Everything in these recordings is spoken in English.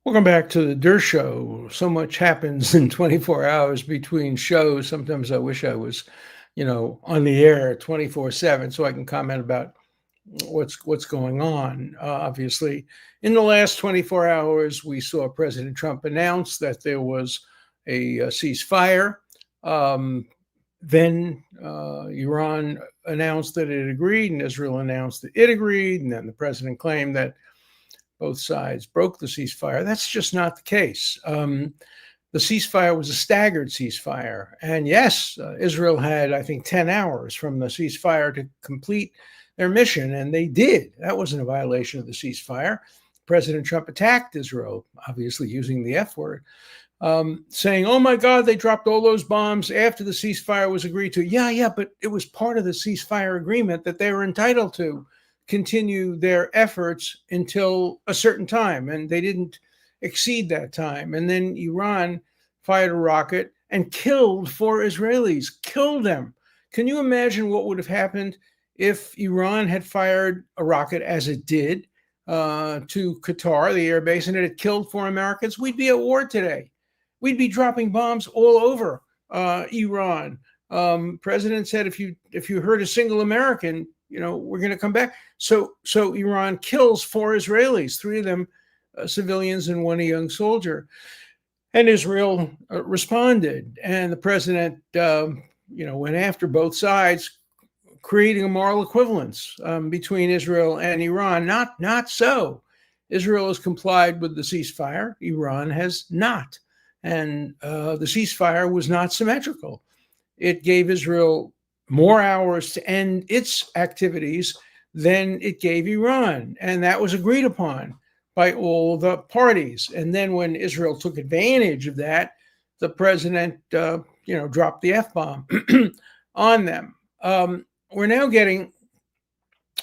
Welcome back to the Der Show. So much happens in 24 hours between shows. Sometimes I wish I was, on the air 24/7 so I can comment about what's going on. Obviously, in the last 24 hours, we saw President Trump announce that there was a ceasefire. Um, then Iran announced that it agreed, and Israel announced that it agreed, and then the president claimed that both sides broke the ceasefire. That's just not the case. The ceasefire was a staggered ceasefire. And yes, Israel had, I think, 10 hours from the ceasefire to complete their mission, and they did. That wasn't a violation of the ceasefire. President Trump attacked Israel, obviously using the F word, saying, oh my God, they dropped all those bombs after the ceasefire was agreed to. Yeah, but it was part of the ceasefire agreement that they were entitled to continue their efforts until a certain time, and they didn't exceed that time. And then Iran fired a rocket and killed 4 Israelis, killed them. Can you imagine what would have happened if Iran had fired a rocket, as it did, to Qatar, the air base, and it had killed 4 Americans? We'd be at war today. We'd be dropping bombs all over Iran. President said, if you hurt a single American, we're going to come back. So Iran kills 4 Israelis, 3 of them civilians and 1 a young soldier. And Israel responded. And the president, went after both sides, creating a moral equivalence between Israel and Iran. Not so. Israel has complied with the ceasefire. Iran has not. And the ceasefire was not symmetrical. It gave Israel more hours to end its activities than it gave Iran. And that was agreed upon by all the parties. And then when Israel took advantage of that, the president, dropped the F-bomb on them. We're now getting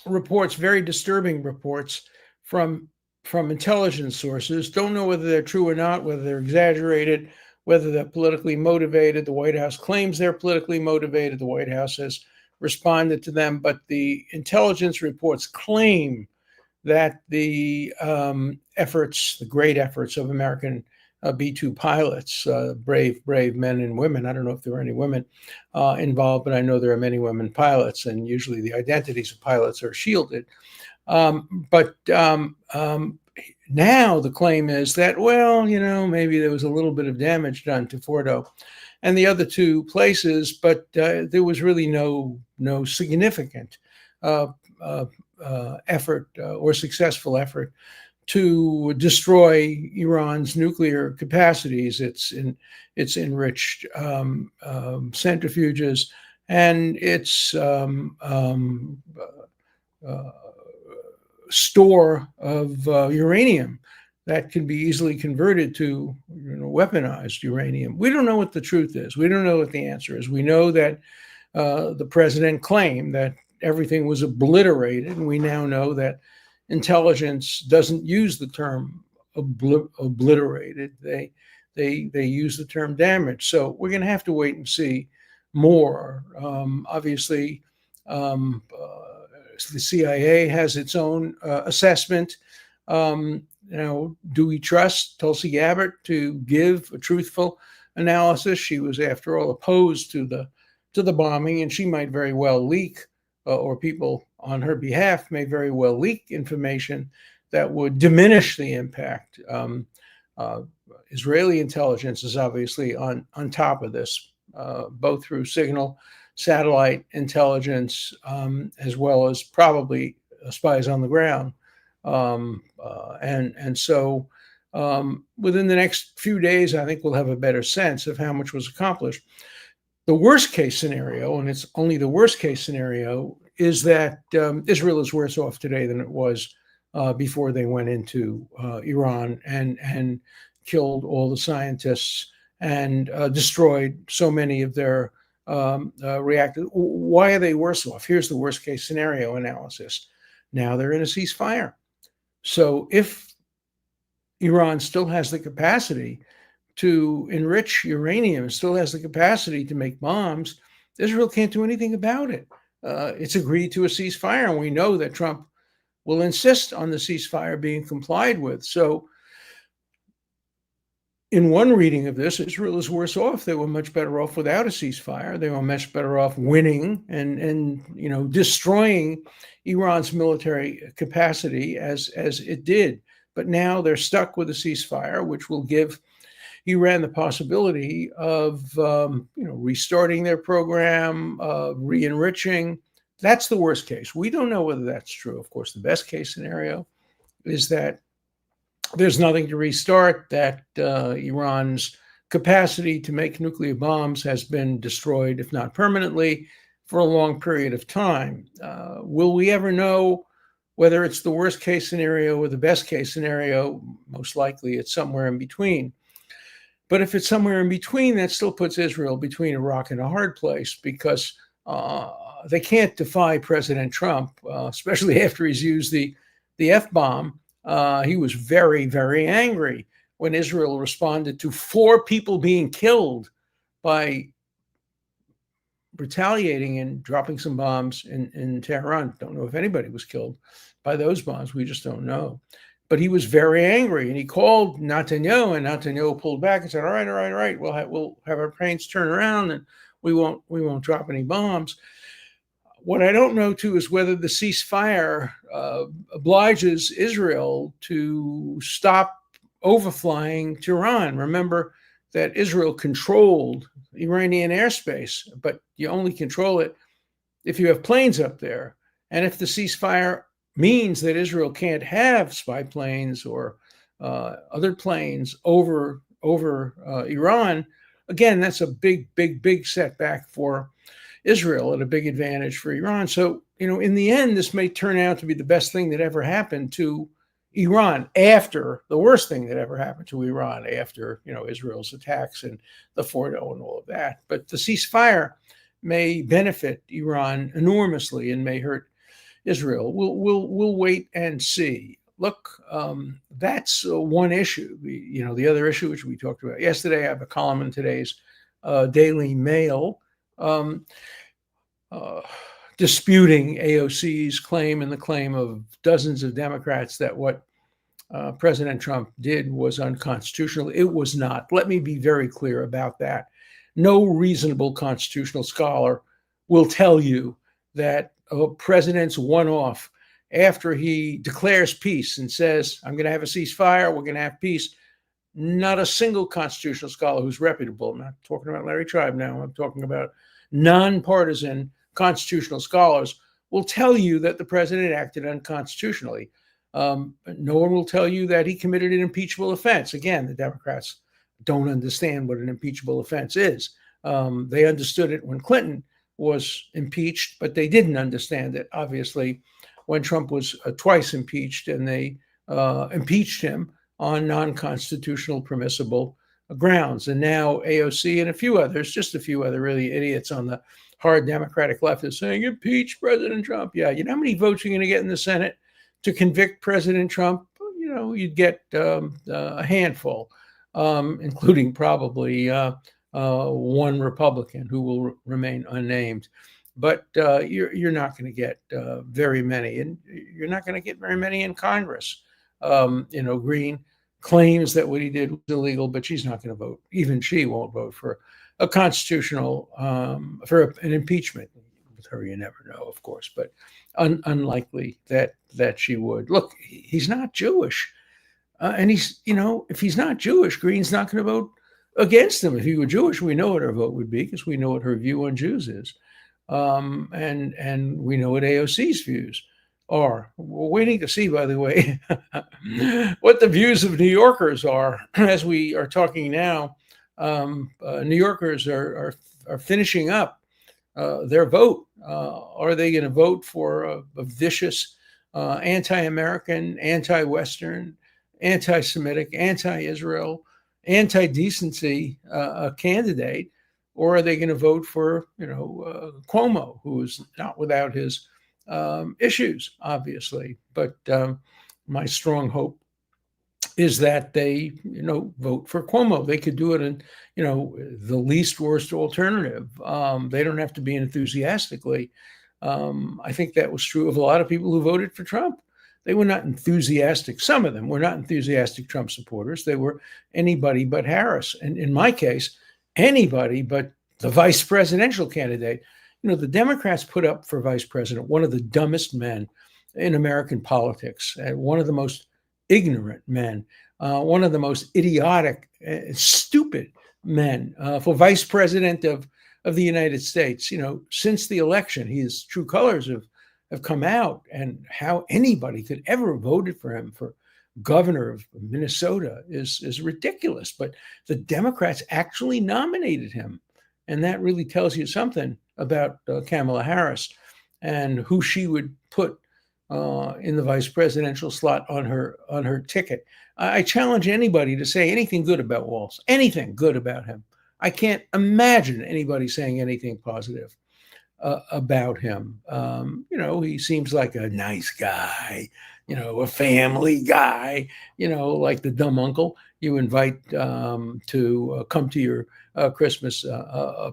reports, very disturbing reports from intelligence sources. Don't know whether they're true or not, whether they're exaggerated, whether they're politically motivated. The White House claims they're politically motivated. The White House has responded to them, but the intelligence reports claim that the great efforts of American B-2 pilots, brave men and women. I don't know if there were any women involved, but I know there are many women pilots, and usually the identities of pilots are shielded. But now the claim is that, maybe there was a little bit of damage done to Fordo and the other 2 places, but there was really no significant effort or successful effort to destroy Iran's nuclear capacities, its enriched centrifuges, and its store of uranium that can be easily converted to weaponized uranium. We don't know what the truth is. We don't know what the answer is. We know that the president claimed that everything was obliterated, and we now know that intelligence doesn't use the term obliterated. They use the term damage. So we're going to have to wait and see more. Obviously, the CIA has its own assessment. Do we trust Tulsi Gabbard to give a truthful analysis? She was, after all, opposed to the bombing, and she might very well leak, or people on her behalf may very well leak information that would diminish the impact. Israeli intelligence is obviously on top of this, both through signal, satellite intelligence, as well as probably spies on the ground. So within the next few days, I think we'll have a better sense of how much was accomplished. The worst case scenario, and it's only the worst case scenario, is that Israel is worse off today than it was before they went into Iran and killed all the scientists and destroyed so many of their reactors. Why are they worse off? Here's the worst case scenario analysis. Now they're in a ceasefire. So if Iran still has the capacity to enrich uranium, still has the capacity to make bombs, Israel can't do anything about it. It's agreed to a ceasefire, and we know that Trump will insist on the ceasefire being complied with. So in one reading of this, Israel is worse off. They were much better off without a ceasefire. They were much better off winning and destroying Iran's military capacity as it did. But now they're stuck with a ceasefire, which will give Iran the possibility of restarting their program, re-enriching. That's the worst case. We don't know whether that's true. Of course, the best case scenario is that there's nothing to restart, that Iran's capacity to make nuclear bombs has been destroyed, if not permanently, for a long period of time. Will we ever know whether it's the worst case scenario or the best case scenario? Most likely it's somewhere in between. But if it's somewhere in between, that still puts Israel between a rock and a hard place, because they can't defy President Trump, especially after he's used the F-bomb. He was very, very angry when Israel responded to 4 people being killed by retaliating and dropping some bombs in Tehran. Don't know if anybody was killed by those bombs. We just don't know. But he was very angry, and he called Netanyahu, and Netanyahu pulled back and said, all right. We'll have our planes turn around, and we won't drop any bombs. What I don't know, too, is whether the ceasefire obliges Israel to stop overflying Tehran. Remember that Israel controlled Iranian airspace, but you only control it if you have planes up there. And if the ceasefire means that Israel can't have spy planes or other planes over Iran, again, that's a big setback for Israel and a big advantage for Iran. So, in the end, this may turn out to be the best thing that ever happened to Iran after the worst thing that ever happened to Iran after, Israel's attacks and the Fordo and all of that. But the ceasefire may benefit Iran enormously and may hurt Israel. We'll wait and see. Look, that's one issue. The other issue, which we talked about yesterday, I have a column in today's Daily Mail disputing AOC's claim and the claim of dozens of Democrats that what President Trump did was unconstitutional. It was not. Let me be very clear about that. No reasonable constitutional scholar will tell you that a president's one-off after he declares peace and says, I'm going to have a ceasefire, we're going to have peace. Not a single constitutional scholar who's reputable, I'm not talking about Larry Tribe now, I'm talking about nonpartisan constitutional scholars, will tell you that the president acted unconstitutionally. No one will tell you that he committed an impeachable offense. Again, the Democrats don't understand what an impeachable offense is. They understood it when Clinton was impeached, but they didn't understand it, obviously, when Trump was twice impeached, and they impeached him on non-constitutional permissible grounds. And now AOC and a few others, just a few other really idiots on the hard Democratic left, is saying, impeach President Trump. Yeah, you know how many votes you're going to get in the Senate to convict President Trump? You'd get a handful, including probably one Republican who will remain unnamed. But you're not going to get very many, and you're not going to get very many in Congress. Green claims that what he did was illegal, but she's not going to vote. Even she won't vote for a constitutional, for an impeachment. With her, you never know, of course, but unlikely that she would. Look, he's not Jewish. And if he's not Jewish, Green's not going to vote against him. If he were Jewish, we know what her vote would be, because we know what her view on Jews is. And we know what AOC's views are. We're waiting to see, by the way, what the views of New Yorkers are. As we are talking now, New Yorkers are finishing up their vote. Are they going to vote for a vicious anti-American, anti-Western, anti-Semitic, anti-Israel, anti-decency candidate, or are they going to vote for Cuomo, who is not without his issues, obviously? But my strong hope is that they vote for Cuomo. They could do it in the least worst alternative. They don't have to be enthusiastically. I think that was true of a lot of people who voted for Trump. They were not enthusiastic. Some of them were not enthusiastic Trump supporters. They were anybody but Harris. And in my case, anybody but the vice presidential candidate. The Democrats put up for vice president one of the dumbest men in American politics, one of the most ignorant men, one of the most idiotic, stupid men for vice president of the United States. Since the election, his true colors have come out, and how anybody could ever have voted for him for governor of Minnesota is ridiculous. But the Democrats actually nominated him, and that really tells you something about Kamala Harris and who she would put in the vice presidential slot on her ticket. I challenge anybody to say anything good about Walz, anything good about him. I can't imagine anybody saying anything positive about him. He seems like a nice guy, a family guy, like the dumb uncle you invite to come to your Christmas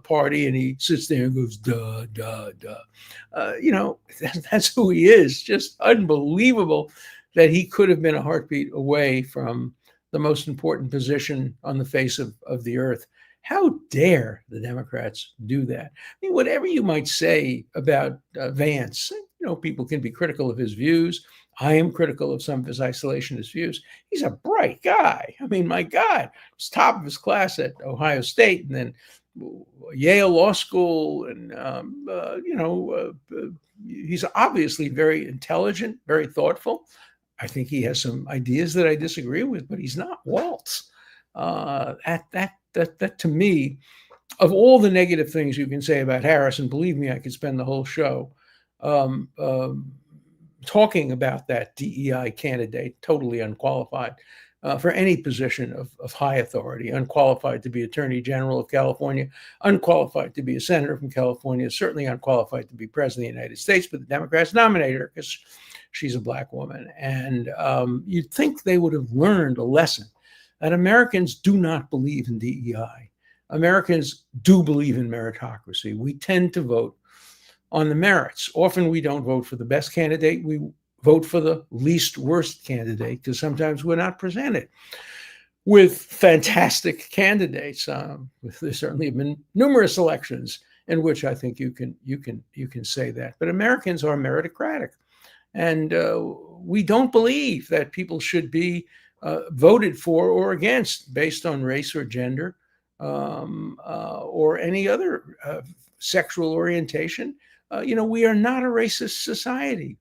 party, and he sits there and goes, duh, duh, duh. That's who he is. Just unbelievable that he could have been a heartbeat away from the most important position on the face of the earth. How dare the Democrats do that? Whatever you might say about Vance, people can be critical of his views. I am critical of some of his isolationist views. He's a bright guy. My God, he's top of his class at Ohio State, and then Yale Law School, and he's obviously very intelligent, very thoughtful. I think he has some ideas that I disagree with, but he's not Walz. That to me, of all the negative things you can say about Harris, and believe me, I could spend the whole show talking about that DEI candidate, totally unqualified for any position of high authority, unqualified to be Attorney General of California, unqualified to be a senator from California, certainly unqualified to be president of the United States, but the Democrats nominated her because she's a Black woman. And you'd think they would have learned a lesson that Americans do not believe in DEI. Americans do believe in meritocracy. We tend to vote on the merits. Often we don't vote for the best candidate. We vote for the least worst candidate because sometimes we're not presented with fantastic candidates. There certainly have been numerous elections in which I think you can say that. But Americans are meritocratic, and we don't believe that people should be voted for or against based on race or gender or any other sexual orientation. We are not a racist society.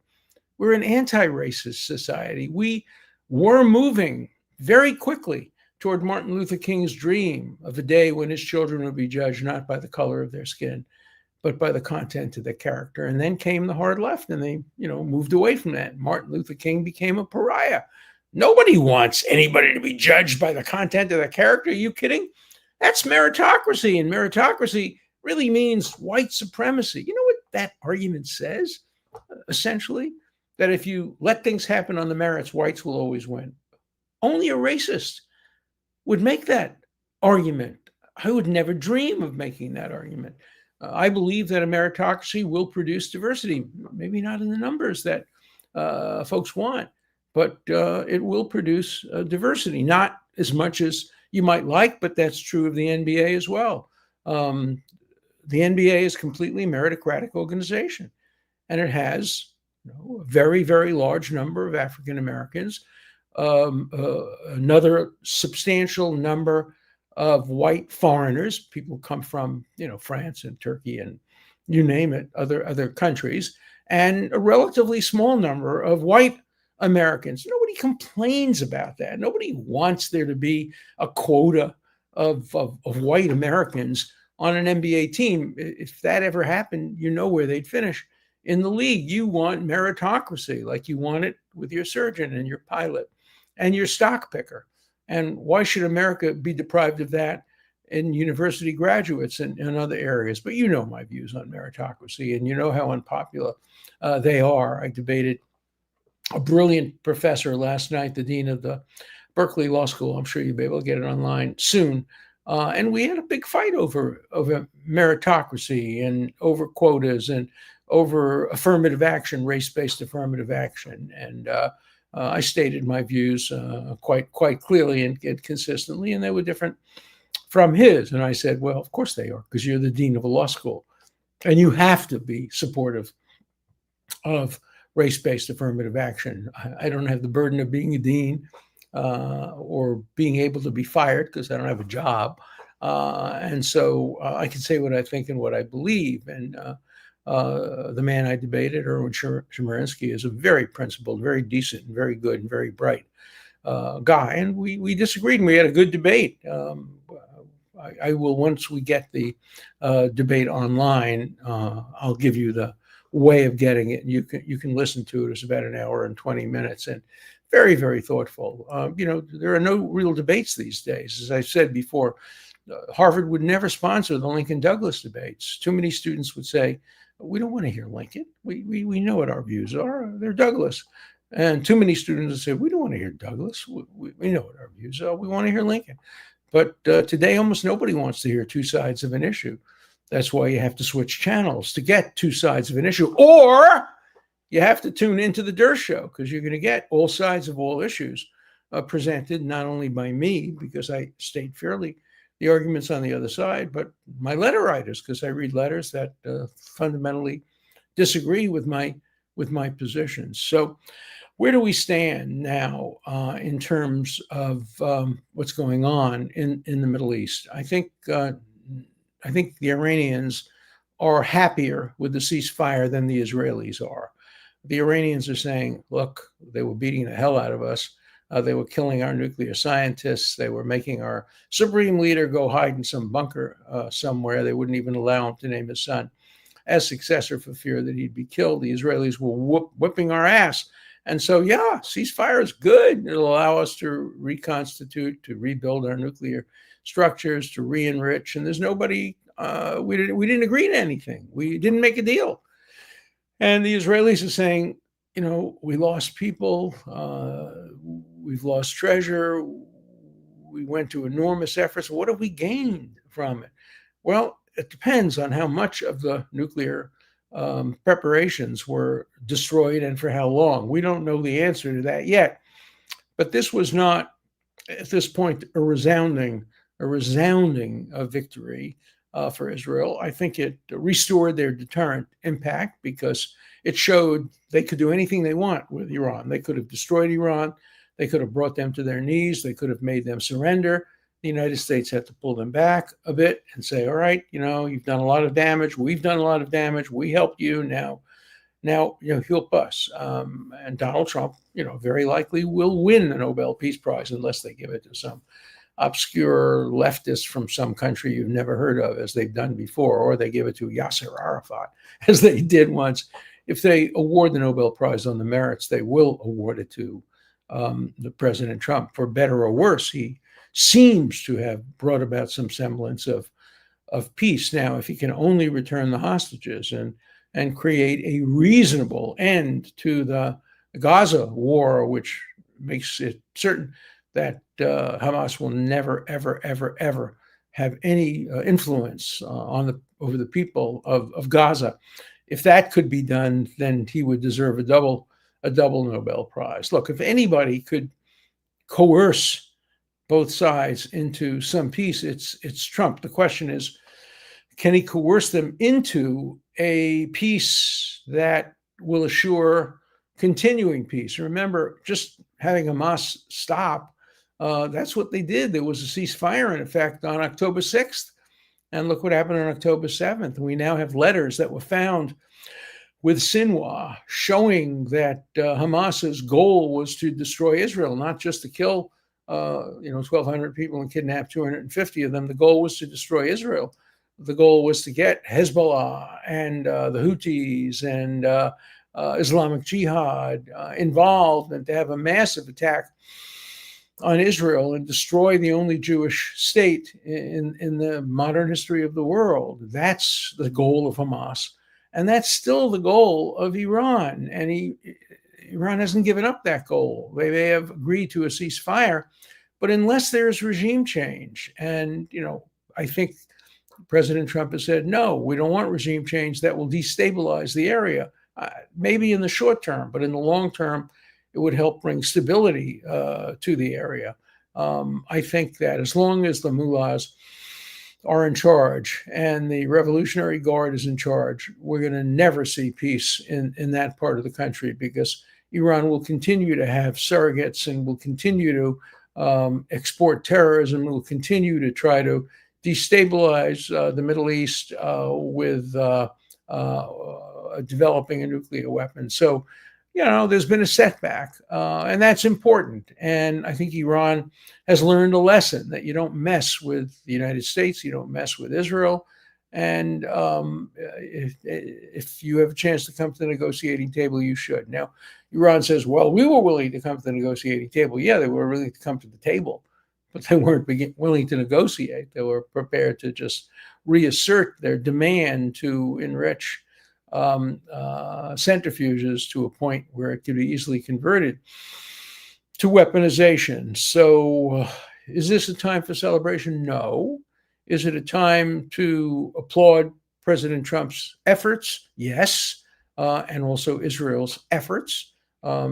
We're an anti-racist society. We were moving very quickly toward Martin Luther King's dream of a day when his children would be judged not by the color of their skin, but by the content of their character. And then came the hard left, and they, moved away from that. Martin Luther King became a pariah. Nobody wants anybody to be judged by the content of their character. Are you kidding? That's meritocracy, and meritocracy really means white supremacy. You know what that argument says? Essentially, that if you let things happen on the merits, whites will always win. Only a racist would make that argument. I would never dream of making that argument. I believe that a meritocracy will produce diversity, maybe not in the numbers that folks want, but it will produce diversity, not as much as you might like, but that's true of the NBA as well. The NBA is completely meritocratic organization, and it has a very, very large number of African Americans, another substantial number of white foreigners. People come from, France and Turkey and you name it, other countries, and a relatively small number of white Americans. Nobody complains about that. Nobody wants there to be a quota of white Americans on an NBA team. If that ever happened, where they'd finish in the league. You want meritocracy like you want it with your surgeon and your pilot and your stock picker. And why should America be deprived of that in university graduates and other areas? But my views on meritocracy, and how unpopular they are. I debated a brilliant professor last night, the dean of the Berkeley Law School. I'm sure you'll be able to get it online soon. And we had a big fight over meritocracy and over quotas and over affirmative action, race-based affirmative action. And I stated my views quite clearly and consistently, and they were different from his. And I said, well, of course they are, because you're the dean of a law school, and you have to be supportive of race-based affirmative action. I don't have the burden of being a dean or being able to be fired because I don't have a job. And so I can say what I think and what I believe. And the man I debated, Erwin Chemerinsky, is a very principled, very decent, and very good and very bright guy. And we disagreed, and we had a good debate. I will, once we get the debate online, I'll give you the way of getting it. You can listen to it. It's about an hour and 20 minutes, and very, very thoughtful. There are no real debates these days. As I said before, Harvard would never sponsor the Lincoln Douglas debates. Too many students would say, we don't want to hear Lincoln. We know what our views are. They're Douglas. And too many students would say, we don't want to hear Douglas. We know what our views are. We want to hear Lincoln. But today, almost nobody wants to hear two sides of an issue. That's why you have to switch channels to get two sides of an issue. Or you have to tune into the Durst Show, because you're going to get all sides of all issues presented, not only by me, because I state fairly the arguments on the other side, but my letter writers, because I read letters that fundamentally disagree with my positions. So where do we stand now in terms of what's going on in the Middle East? I think the Iranians are happier with the ceasefire than the Israelis are. The Iranians are saying, look, they were beating the hell out of us. They were killing our nuclear scientists. They were making our supreme leader go hide in some bunker somewhere. They wouldn't even allow him to name his son as successor for fear that he'd be killed. The Israelis were whipping our ass. And so, yeah, ceasefire is good. It'll allow us to reconstitute, to rebuild our nuclear structures, to re-enrich. And there's nobody, we didn't agree to anything. We didn't make a deal. And the Israelis are saying, we lost people, we've lost treasure, we went to enormous efforts. What have we gained from it? Well, it depends on how much of the nuclear preparations were destroyed and for how long. We don't know the answer to that yet. But this was not, at this point, a resounding victory for Israel. I think it restored their deterrent impact because it showed they could do anything they want with Iran. They could have destroyed Iran. They could have brought them to their knees. They could have made them surrender. The United States had to pull them back a bit and say, all right, you've done a lot of damage. We've done a lot of damage. We helped you. Now, help us. And Donald Trump, very likely will win the Nobel Peace Prize unless they give it to some obscure leftist from some country you've never heard of, as they've done before, or they give it to Yasser Arafat, as they did once. If they award the Nobel Prize on the merits, they will award it to the President Trump. For better or worse, he seems to have brought about some semblance of peace. Now, if he can only return the hostages and create a reasonable end to the Gaza war, which makes it certain that Hamas will never, ever, ever, ever have any influence over the people of Gaza. If that could be done, then he would deserve a double Nobel Prize. Look, if anybody could coerce both sides into some peace, it's Trump. The question is, can he coerce them into a peace that will assure continuing peace? Remember, just having Hamas stop, that's what they did. There was a ceasefire in effect on October 6th. And look what happened on October 7th. We now have letters that were found with Sinwar showing that Hamas's goal was to destroy Israel, not just to kill 1,200 people and kidnap 250 of them. The goal was to destroy Israel. The goal was to get Hezbollah and the Houthis and Islamic Jihad involved, and to have a massive attack on Israel and destroy the only Jewish state in the modern history of the world. That's the goal of Hamas. And that's still the goal of Iran. And Iran hasn't given up that goal. They have agreed to a ceasefire, but unless there's regime change, and I think President Trump has said, no, we don't want regime change that will destabilize the area. Maybe in the short term, but in the long term, it would help bring stability to the area. I think that as long as the mullahs are in charge and the Revolutionary Guard is in charge, we're going to never see peace in that part of the country, because Iran will continue to have surrogates and will continue to export terrorism, will continue to try to destabilize the Middle East with developing a nuclear weapon. So, there's been a setback, and that's important. And I think Iran has learned a lesson that you don't mess with the United States, you don't mess with Israel. And if you have a chance to come to the negotiating table, you should. Now, Iran says, well, we were willing to come to the negotiating table. Yeah, they were willing to come to the table, but they weren't willing to negotiate. They were prepared to just reassert their demand to enrich centrifuges to a point where it could be easily converted to weaponization. So is this a time for celebration? No. Is it a time to applaud President Trump's efforts? Yes. And also Israel's efforts.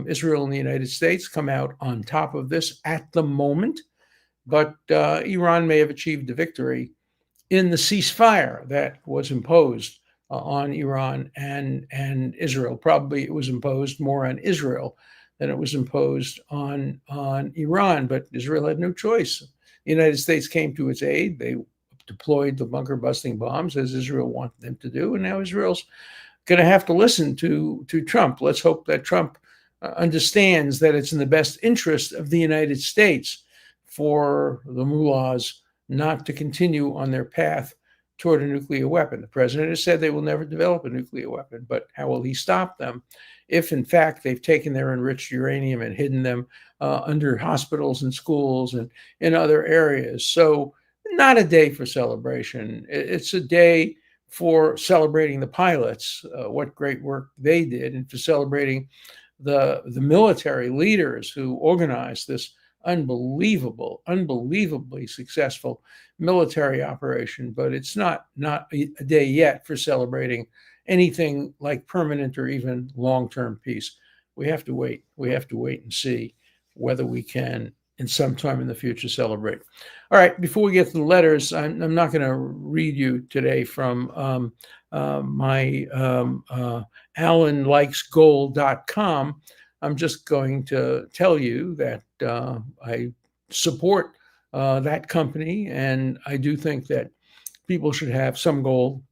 Israel and the United States come out on top of this at the moment, but Iran may have achieved a victory in the ceasefire that was imposed on Iran and Israel. Probably it was imposed more on Israel than it was imposed on Iran, but Israel had no choice. The United States came to its aid. They deployed the bunker-busting bombs, as Israel wanted them to do, and now Israel's going to have to listen to Trump. Let's hope that Trump understands that it's in the best interest of the United States for the mullahs not to continue on their path toward a nuclear weapon. The president has said they will never develop a nuclear weapon, but how will he stop them if, in fact, they've taken their enriched uranium and hidden them under hospitals and schools and in other areas? So not a day for celebration. It's a day for celebrating the pilots, what great work they did, and for celebrating the military leaders who organized this unbelievably successful military operation. But it's not a day yet for celebrating anything like permanent or even long-term peace. We have to wait. We have to wait and see whether we can, in some time in the future, celebrate. All right, before we get to the letters, I'm not going to read you today from my AlanLikesGold.com. I'm just going to tell you that I support that company, and I do think that people should have some goal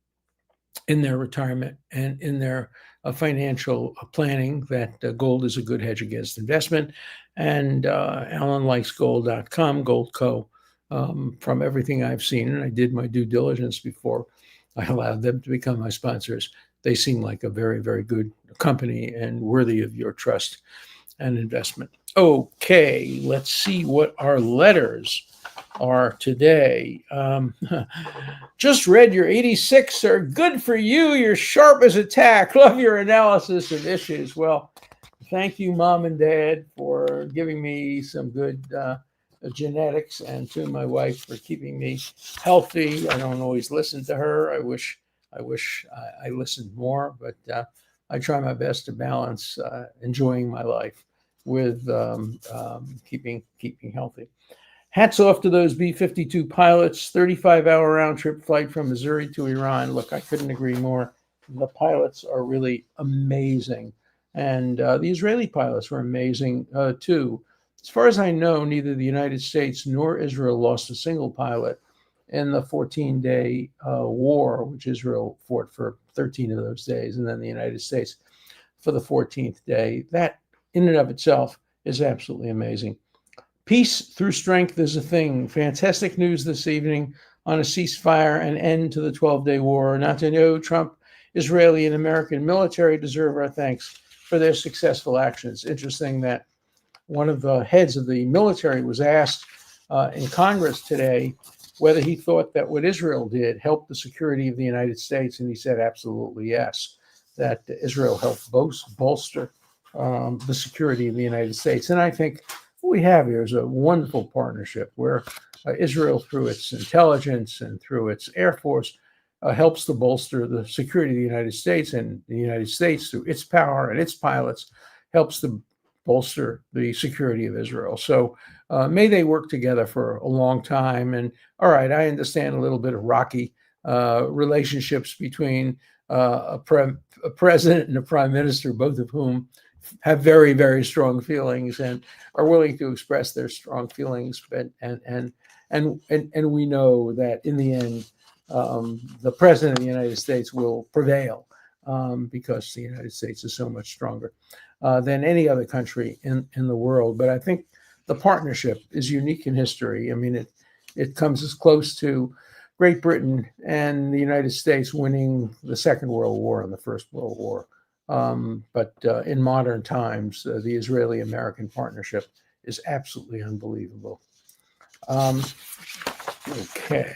in their retirement and in their financial planning, that gold is a good hedge against investment. And AlanLikesGold.com, Gold Co. From everything I've seen, and I did my due diligence before I allowed them to become my sponsors, they seem like a very, very good company and worthy of your trust and investment. Okay, let's see what our letters are today. Just read your 86, sir. Good for you. You're sharp as a tack. Love your analysis of issues. Well, thank you, Mom and Dad, for giving me some good genetics, and to my wife for keeping me healthy. I don't always listen to her. I wish I listened more, but I try my best to balance enjoying my life with keeping healthy. Hats off to those B-52 pilots, 35-hour round-trip flight from Missouri to Iran. Look, I couldn't agree more. The pilots are really amazing. And the Israeli pilots were amazing, too. As far as I know, neither the United States nor Israel lost a single pilot in the 14-day war, which Israel fought for 13 of those days, and then the United States for the 14th day. That, in and of itself, is absolutely amazing. Peace through strength is a thing. Fantastic news this evening on a ceasefire and end to the 12-day war. Netanyahu, Trump, Israeli, and American military deserve our thanks for their successful actions. Interesting that one of the heads of the military was asked in Congress today whether he thought that what Israel did helped the security of the United States, and he said absolutely yes, that Israel helped bolster the security of the United States. And I think what we have here is a wonderful partnership where Israel, through its intelligence and through its air force, helps to bolster the security of the United States, and the United States, through its power and its pilots, helps to bolster the security of Israel. So may they work together for a long time. And all right, I understand a little bit of rocky relationships between a president and a prime minister, both of whom have very, very strong feelings and are willing to express their strong feelings. And we know that in the end, the president of the United States will prevail because the United States is so much stronger than any other country in the world. But I think the partnership is unique in history. I mean, it comes as close to Great Britain and the United States winning the Second World War and the First World War. But in modern times, the Israeli-American partnership is absolutely unbelievable. Okay.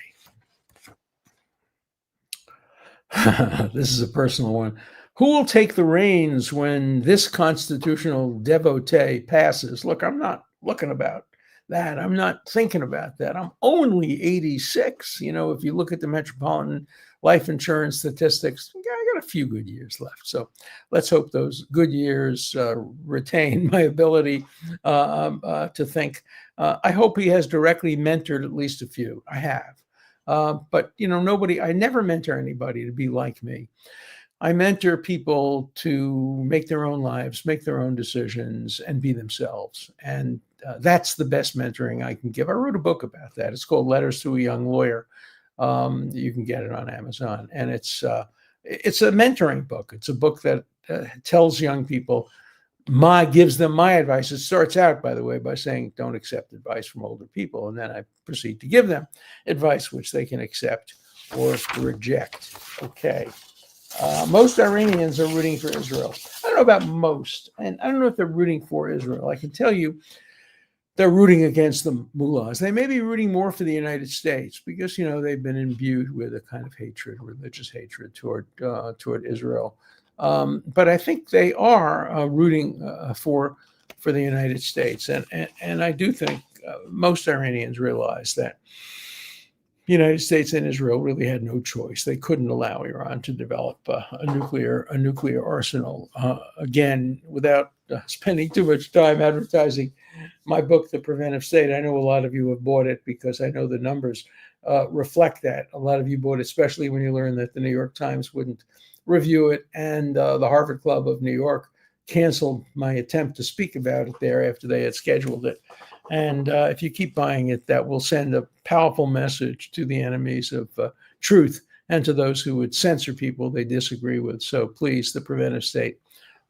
This is a personal one. Who will take the reins when this constitutional devotee passes? Look, I'm not looking about that. I'm not thinking about that. I'm only 86. You know, if you look at the Metropolitan Life Insurance statistics, I got a few good years left. So let's hope those good years retain my ability to think. I hope he has directly mentored at least a few. I have. But, you know, I never mentor anybody to be like me. I mentor people to make their own lives, make their own decisions, and be themselves. And that's the best mentoring I can give. I wrote a book about that. It's called Letters to a Young Lawyer. You can get it on Amazon. And it's a mentoring book. It's a book that tells young people, gives them my advice. It starts out, by the way, by saying, don't accept advice from older people. And then I proceed to give them advice which they can accept or reject. Okay. Most Iranians are rooting for Israel. I don't know about most, and I don't know if they're rooting for Israel. I can tell you they're rooting against the mullahs. They may be rooting more for the United States because, you know, they've been imbued with a kind of hatred, religious hatred toward Israel. But I think they are rooting for the United States. And I do think most Iranians realize that the United States and Israel really had no choice. They couldn't allow Iran to develop a nuclear arsenal. Again, without spending too much time advertising my book, The Preventive State. I know a lot of you have bought it because I know the numbers reflect that. A lot of you bought it, especially when you learned that the New York Times wouldn't review it, and the Harvard Club of New York canceled my attempt to speak about it there after they had scheduled it. And if you keep buying it, that will send a powerful message to the enemies of truth and to those who would censor people they disagree with. So please, The Preventive State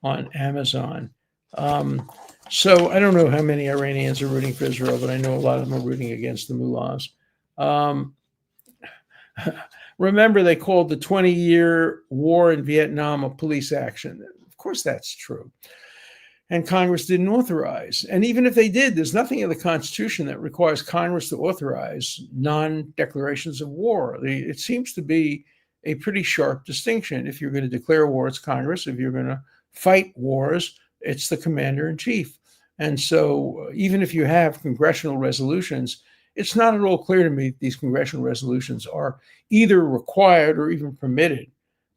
on Amazon. So I don't know how many Iranians are rooting for Israel, but I know a lot of them are rooting against the mullahs. Remember, they called the 20-year war in Vietnam a police action. Of course, that's true. And Congress didn't authorize. And even if they did, there's nothing in the Constitution that requires Congress to authorize non-declarations of war. It seems to be a pretty sharp distinction. If you're going to declare war, it's Congress. If you're going to fight wars, it's the commander-in-chief. And so even if you have congressional resolutions, it's not at all clear to me that these congressional resolutions are either required or even permitted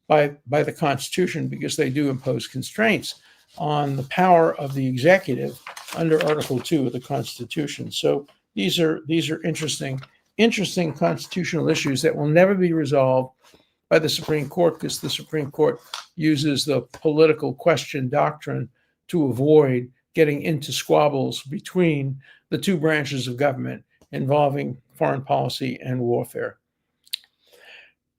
by the Constitution, because they do impose constraints on the power of the executive under Article 2 of the Constitution. So these are interesting constitutional issues that will never be resolved by the Supreme Court, because the Supreme Court uses the political question doctrine to avoid getting into squabbles between the two branches of government involving foreign policy and warfare.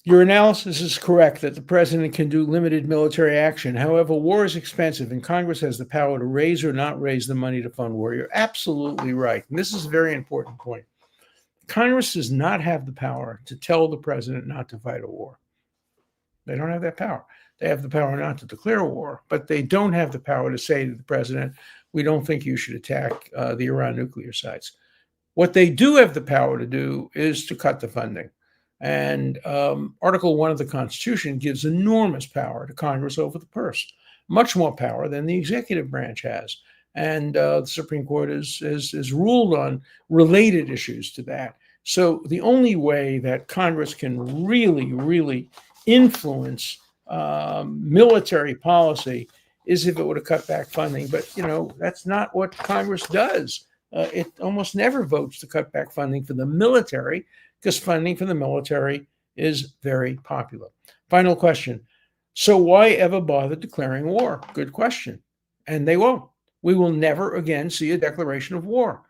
Your analysis is correct that the president can do limited military action. However, war is expensive, and Congress has the power to raise or not raise the money to fund war. You're absolutely right. And this is a very important point. Congress does not have the power to tell the president not to fight a war. They don't have that power. They have the power not to declare war, but they don't have the power to say to the president, we don't think you should attack the Iran nuclear sites. What they do have the power to do is to cut the funding. And Article 1 of the Constitution gives enormous power to Congress over the purse, much more power than the executive branch has. and the Supreme Court has ruled on related issues to that. So the only way that Congress can really influence military policy is if it were to cut back funding. But that's not what Congress does. It almost never votes to cut back funding for the military, because funding for the military is very popular. Final question. So why ever bother declaring war? Good question. And they won't. We will never again see a declaration of war.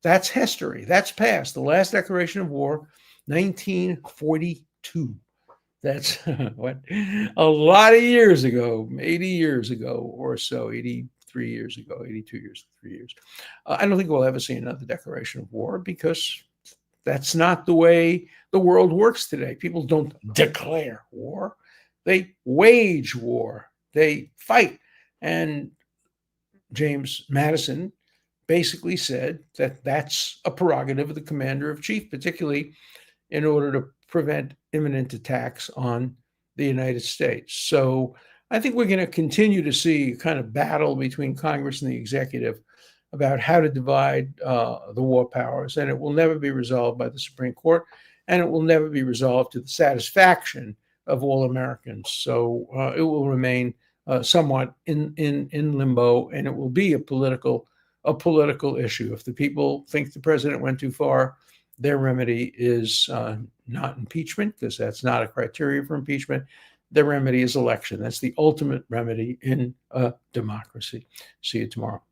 That's history. That's past. The last declaration of war, 1942. That's what, a lot of years ago, 80 years ago or so, 83 years ago, 82 years, 3 years. I don't think we'll ever see another declaration of war, because that's not the way the world works today. People don't declare war. They wage war. They fight. And James Madison basically said that that's a prerogative of the commander in chief, particularly in order to prevent imminent attacks on the United States. So I think we're going to continue to see a kind of battle between Congress and the executive about how to divide the war powers, and it will never be resolved by the Supreme Court, and it will never be resolved to the satisfaction of all Americans. So it will remain somewhat in limbo, and it will be a political issue. If the people think the president went too far, their remedy is not impeachment, because that's not a criteria for impeachment. Their remedy is election. That's the ultimate remedy in a democracy. See you tomorrow.